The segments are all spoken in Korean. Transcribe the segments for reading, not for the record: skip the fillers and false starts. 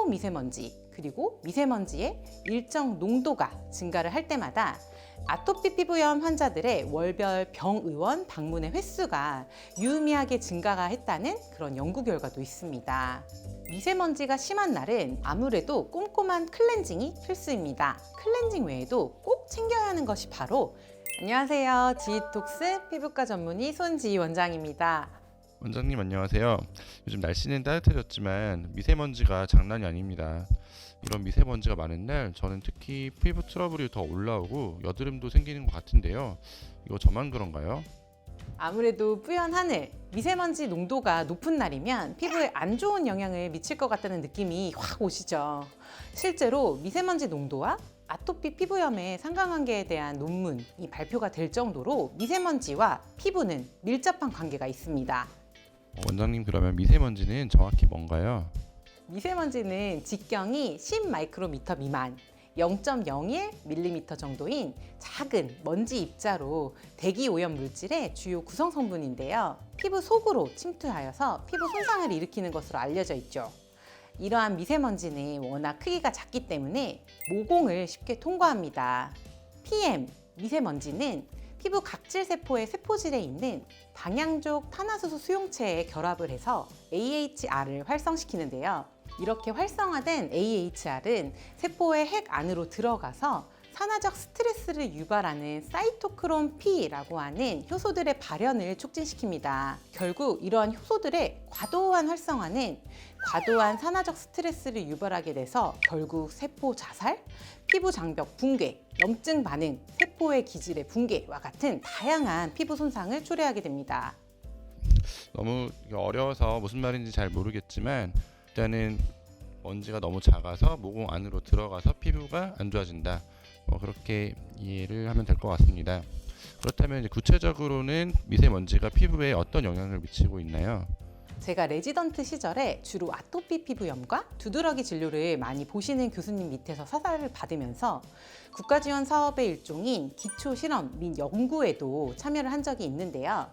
초미세먼지 그리고 미세먼지의 일정 농도가 증가를 할 때마다 아토피 피부염 환자들의 월별 병의원 방문의 횟수가 유의미하게 증가가 했다는 그런 연구 결과도 있습니다. 미세먼지가 심한 날은 아무래도 꼼꼼한 클렌징이 필수입니다. 클렌징 외에도 꼭 챙겨야 하는 것이 바로 안녕하세요. 지이톡스 피부과 전문의 손지희 원장입니다. 원장님 안녕하세요. 요즘 날씨는 따뜻해졌지만 미세먼지가 장난이 아닙니다. 이런 미세먼지가 많은 날 저는 특히 피부 트러블이 더 올라오고 여드름도 생기는 것 같은데요. 이거 저만 그런가요? 아무래도 뿌연 하늘, 미세먼지 농도가 높은 날이면 피부에 안 좋은 영향을 미칠 것 같다는 느낌이 확 오시죠. 실제로 미세먼지 농도와 아토피 피부염의 상관관계에 대한 논문이 발표가 될 정도로 미세먼지와 피부는 밀접한 관계가 있습니다. 원장님 그러면 미세먼지는 정확히 뭔가요? 미세먼지는 직경이 10마이크로미터 미만, 0.01mm 정도인 작은 먼지 입자로 대기 오염 물질의 주요 구성 성분인데요. 피부 속으로 침투하여서 피부 손상을 일으키는 것으로 알려져 있죠. 이러한 미세먼지는 워낙 크기가 작기 때문에 모공을 쉽게 통과합니다. PM, 미세먼지는 피부 각질 세포의 세포질에 있는 방향족 탄화수소 수용체에 결합을 해서 AHR을 활성시키는데요. 이렇게 활성화된 AHR은 세포의 핵 안으로 들어가서 산화적 스트레스를 유발하는 사이토크롬 P라고 하는 효소들의 발현을 촉진시킵니다. 결국 이러한 효소들의 과도한 활성화는 과도한 산화적 스트레스를 유발하게 돼서 결국 세포 자살, 피부 장벽 붕괴, 염증 반응, 세포의 기질의 붕괴와 같은 다양한 피부 손상을 초래하게 됩니다. 너무 어려워서 무슨 말인지 잘 모르겠지만 일단은 먼지가 너무 작아서 모공 안으로 들어가서 피부가 안 좋아진다. 그렇게 이해를 하면 될 것 같습니다. 그렇다면 이제 구체적으로는 미세먼지가 피부에 어떤 영향을 미치고 있나요? 제가 레지던트 시절에 주로 아토피 피부염과 두드러기 진료를 많이 보시는 교수님 밑에서 사사를 받으면서 국가지원 사업의 일종인 기초실험 및 연구에도 참여를 한 적이 있는데요.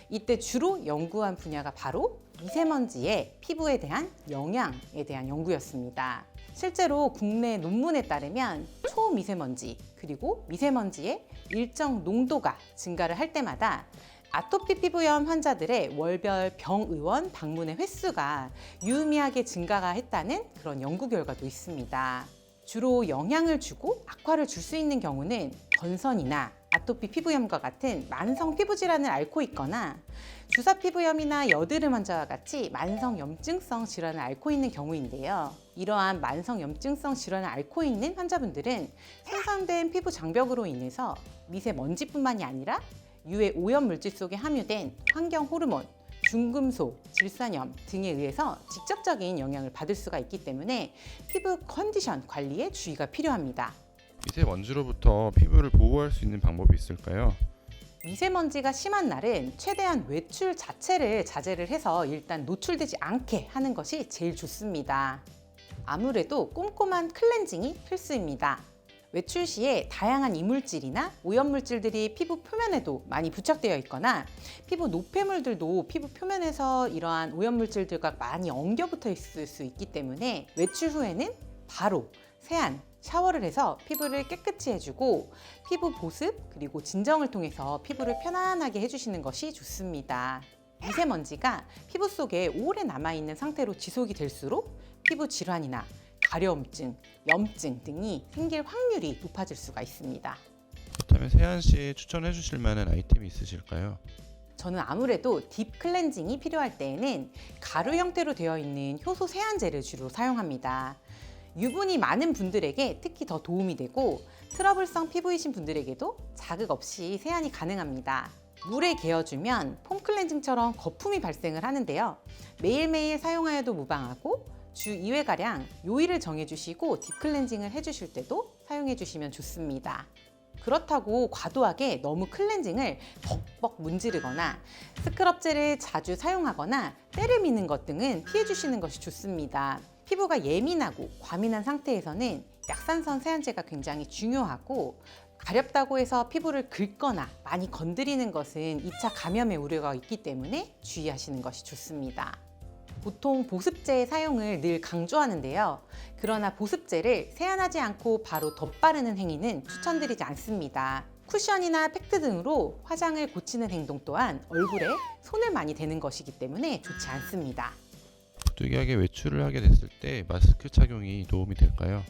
이때 주로 연구한 분야가 바로 미세먼지의 피부에 대한 영향에 대한 연구였습니다. 실제로 국내 논문에 따르면 초미세먼지 그리고 미세먼지의 일정 농도가 증가를 할 때마다 아토피 피부염 환자들의 월별 병의원 방문의 횟수가 유의미하게 증가가 했다는 그런 연구 결과도 있습니다. 주로 영향을 주고 악화를 줄 수 있는 경우는 건선이나 아토피 피부염과 같은 만성 피부 질환을 앓고 있거나 주사 피부염이나 여드름 환자와 같이 만성 염증성 질환을 앓고 있는 경우인데요. 이러한 만성 염증성 질환을 앓고 있는 환자분들은 손상된 피부 장벽으로 인해서 미세먼지뿐만이 아니라 유해 오염 물질 속에 함유된 환경 호르몬, 중금속, 질산염 등에 의해서 직접적인 영향을 받을 수가 있기 때문에 피부 컨디션 관리에 주의가 필요합니다. 미세먼지로부터 피부를 보호할 수 있는 방법이 있을까요? 미세먼지가 심한 날은 최대한 외출 자체를 자제를 해서 일단 노출되지 않게 하는 것이 제일 좋습니다. 아무래도 꼼꼼한 클렌징이 필수입니다. 외출 시에 다양한 이물질이나 오염물질들이 피부 표면에도 많이 부착되어 있거나 피부 노폐물들도 피부 표면에서 이러한 오염물질들과 많이 엉겨 붙어 있을 수 있기 때문에 외출 후에는 바로 세안, 샤워를 해서 피부를 깨끗이 해주고 피부 보습 그리고 진정을 통해서 피부를 편안하게 해주시는 것이 좋습니다. 미세먼지가 피부 속에 오래 남아있는 상태로 지속이 될수록 피부 질환이나 가려움증, 염증 등이 생길 확률이 높아질 수가 있습니다. 그렇다면 세안 씨 추천해 주실 만한 아이템이 있으실까요? 저는 아무래도 딥 클렌징이 필요할 때에는 가루 형태로 되어 있는 효소 세안제를 주로 사용합니다. 유분이 많은 분들에게 특히 더 도움이 되고 트러블성 피부이신 분들에게도 자극 없이 세안이 가능합니다. 물에 개어주면 폼 클렌징처럼 거품이 발생을 하는데요. 매일매일 사용하여도 무방하고 주 2회가량 요일을 정해주시고 딥클렌징을 해주실 때도 사용해주시면 좋습니다. 그렇다고 과도하게 너무 클렌징을 벅벅 문지르거나 스크럽젤을 자주 사용하거나 때를 미는 것 등은 피해주시는 것이 좋습니다. 피부가 예민하고 과민한 상태에서는 약산성 세안제가 굉장히 중요하고 가렵다고 해서 피부를 긁거나 많이 건드리는 것은 2차 감염의 우려가 있기 때문에 주의하시는 것이 좋습니다. 보통 보습제의 사용을 늘 강조하는데요. 그러나 보습제를 세안하지 않고 바로 덧바르는 행위는 추천드리지 않습니다. 쿠션이나 팩트 등으로 화장을 고치는 행동 또한 얼굴에 손을 많이 대는 것이기 때문에 좋지 않습니다. 부득이하게 외출을 하게 됐을 때 마스크 착용이 도움이 될까요?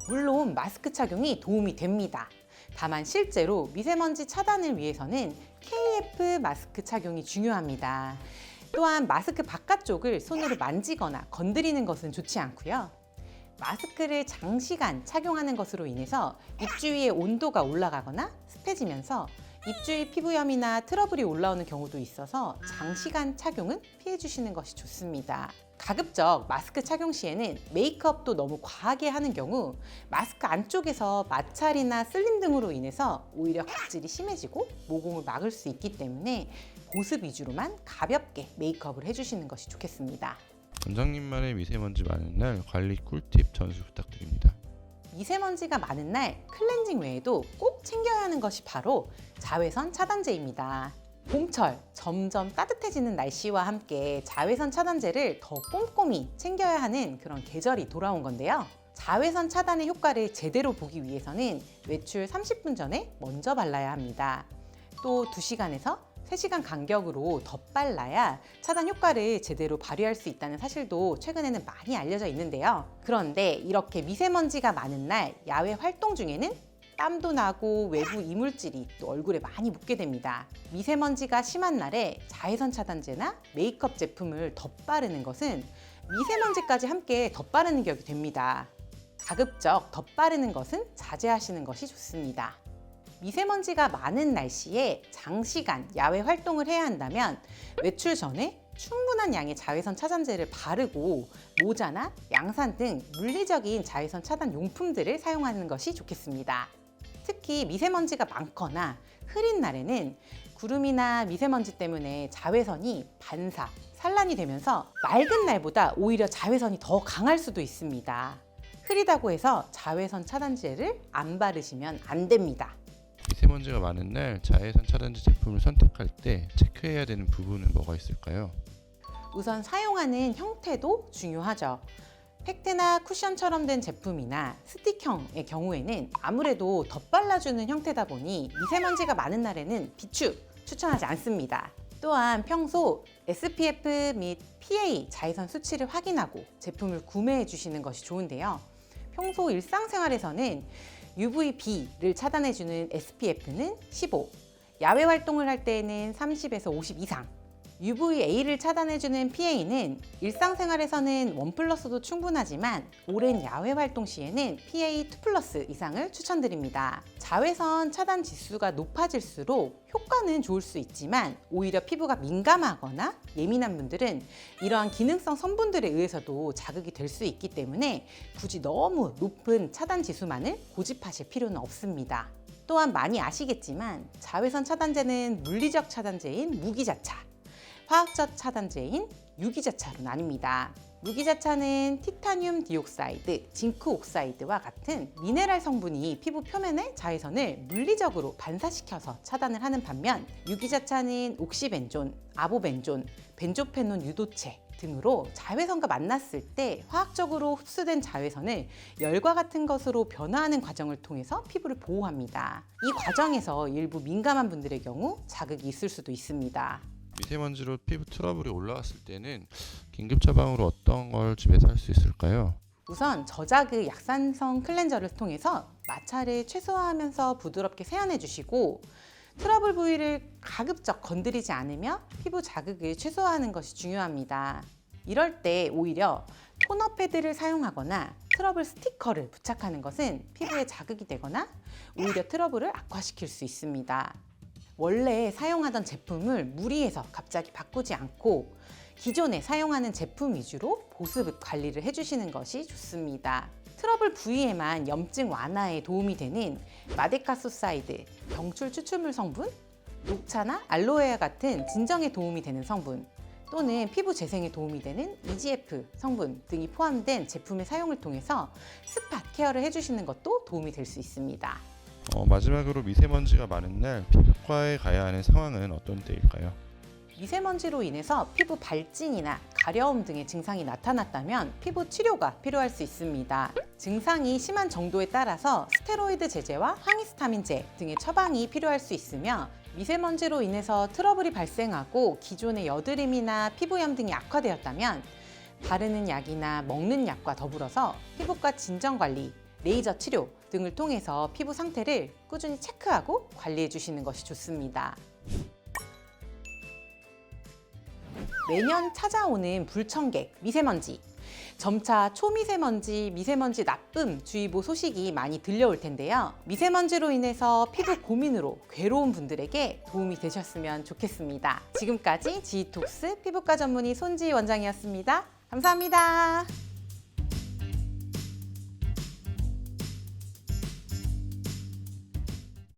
물론 마스크 착용이 도움이 됩니다. 다만 실제로 미세먼지 차단을 위해서는 KF 마스크 착용이 중요합니다. 또한 마스크 바깥쪽을 손으로 만지거나 건드리는 것은 좋지 않고요. 마스크를 장시간 착용하는 것으로 인해서 입 주위의 온도가 올라가거나 습해지면서 입 주위 피부염이나 트러블이 올라오는 경우도 있어서 장시간 착용은 피해 주시는 것이 좋습니다. 가급적 마스크 착용 시에는 메이크업도 너무 과하게 하는 경우 마스크 안쪽에서 마찰이나 쓸림 등으로 인해서 오히려 각질이 심해지고 모공을 막을 수 있기 때문에 보습 위주로만 가볍게 메이크업을 해주시는 것이 좋겠습니다. 원장님만의 미세먼지 많은 날 관리 꿀팁 전수 부탁드립니다. 미세먼지가 많은 날 클렌징 외에도 꼭 챙겨야 하는 것이 바로 자외선 차단제입니다. 봄철 점점 따뜻해지는 날씨와 함께 자외선 차단제를 더 꼼꼼히 챙겨야 하는 그런 계절이 돌아온 건데요. 자외선 차단의 효과를 제대로 보기 위해서는 외출 30분 전에 먼저 발라야 합니다. 또 2시간에서 3시간 간격으로 덧발라야 차단 효과를 제대로 발휘할 수 있다는 사실도 최근에는 많이 알려져 있는데요. 그런데 이렇게 미세먼지가 많은 날 야외 활동 중에는 땀도 나고 외부 이물질이 또 얼굴에 많이 묻게 됩니다. 미세먼지가 심한 날에 자외선 차단제나 메이크업 제품을 덧바르는 것은 미세먼지까지 함께 덧바르는 격이 됩니다. 가급적 덧바르는 것은 자제하시는 것이 좋습니다. 미세먼지가 많은 날씨에 장시간 야외 활동을 해야 한다면 외출 전에 충분한 양의 자외선 차단제를 바르고 모자나 양산 등 물리적인 자외선 차단 용품들을 사용하는 것이 좋겠습니다. 특히 미세먼지가 많거나 흐린 날에는 구름이나 미세먼지 때문에 자외선이 반사, 산란이 되면서 맑은 날보다 오히려 자외선이 더 강할 수도 있습니다. 흐리다고 해서 자외선 차단제를 안 바르시면 안 됩니다. 미세먼지가 많은 날 자외선 차단제 제품을 선택할 때 체크해야 되는 부분은 뭐가 있을까요? 우선 사용하는 형태도 중요하죠. 팩트나 쿠션처럼 된 제품이나 스틱형의 경우에는 아무래도 덧발라주는 형태다 보니 미세먼지가 많은 날에는 비추 추천하지 않습니다. 또한 평소 SPF 및 PA 자외선 수치를 확인하고 제품을 구매해 주시는 것이 좋은데요. 평소 일상생활에서는 UVB를 차단해주는 SPF는 15, 야외 활동을 할 때에는 30에서 50 이상, UVA를 차단해주는 PA는 일상생활에서는 1+도 충분하지만 오랜 야외 활동 시에는 PA 2+ 이상을 추천드립니다. 자외선 차단 지수가 높아질수록 효과는 좋을 수 있지만 오히려 피부가 민감하거나 예민한 분들은 이러한 기능성 성분들에 의해서도 자극이 될 수 있기 때문에 굳이 너무 높은 차단 지수만을 고집하실 필요는 없습니다. 또한 많이 아시겠지만 자외선 차단제는 물리적 차단제인 무기자차, 화학적 차단제인 유기자차로 나뉩니다. 무기자차는 티타늄 디옥사이드, 징크 옥사이드와 같은 미네랄 성분이 피부 표면의 자외선을 물리적으로 반사시켜서 차단을 하는 반면 유기자차는 옥시벤존, 아보벤존, 벤조페논 유도체 등으로 자외선과 만났을 때 화학적으로 흡수된 자외선을 열과 같은 것으로 변화하는 과정을 통해서 피부를 보호합니다. 이 과정에서 일부 민감한 분들의 경우 자극이 있을 수도 있습니다. 미세먼지로 피부 트러블이 올라왔을 때는 긴급 처방으로 어떤 걸 집에서 할 수 있을까요? 우선 저자극 약산성 클렌저를 통해서 마찰을 최소화하면서 부드럽게 세안해 주시고 트러블 부위를 가급적 건드리지 않으며 피부 자극을 최소화하는 것이 중요합니다. 이럴 때 오히려 토너 패드를 사용하거나 트러블 스티커를 부착하는 것은 피부에 자극이 되거나 오히려 트러블을 악화시킬 수 있습니다. 원래 사용하던 제품을 무리해서 갑자기 바꾸지 않고 기존에 사용하는 제품 위주로 보습 관리를 해주시는 것이 좋습니다. 트러블 부위에만 염증 완화에 도움이 되는 마데카소사이드, 병출 추출물 성분, 녹차나 알로에와 같은 진정에 도움이 되는 성분 또는 피부 재생에 도움이 되는 EGF 성분 등이 포함된 제품의 사용을 통해서 스팟 케어를 해주시는 것도 도움이 될 수 있습니다. 마지막으로 미세먼지가 많은 날 피부과에 가야 하는 상황은 어떤 때일까요? 미세먼지로 인해서 피부 발진이나 가려움 등의 증상이 나타났다면 피부 치료가 필요할 수 있습니다. 증상이 심한 정도에 따라서 스테로이드 제제와 항히스타민제 등의 처방이 필요할 수 있으며, 미세먼지로 인해서 트러블이 발생하고 기존의 여드름이나 피부염 등이 악화되었다면 바르는 약이나 먹는 약과 더불어서 피부과 진정관리, 레이저 치료 등을 통해서 피부 상태를 꾸준히 체크하고 관리해 주시는 것이 좋습니다. 매년 찾아오는 불청객, 미세먼지. 점차 초미세먼지, 미세먼지 나쁨 주의보 소식이 많이 들려올 텐데요. 미세먼지로 인해서 피부 고민으로 괴로운 분들에게 도움이 되셨으면 좋겠습니다. 지금까지 지톡스 피부과 전문의 손지희 원장이었습니다. 감사합니다.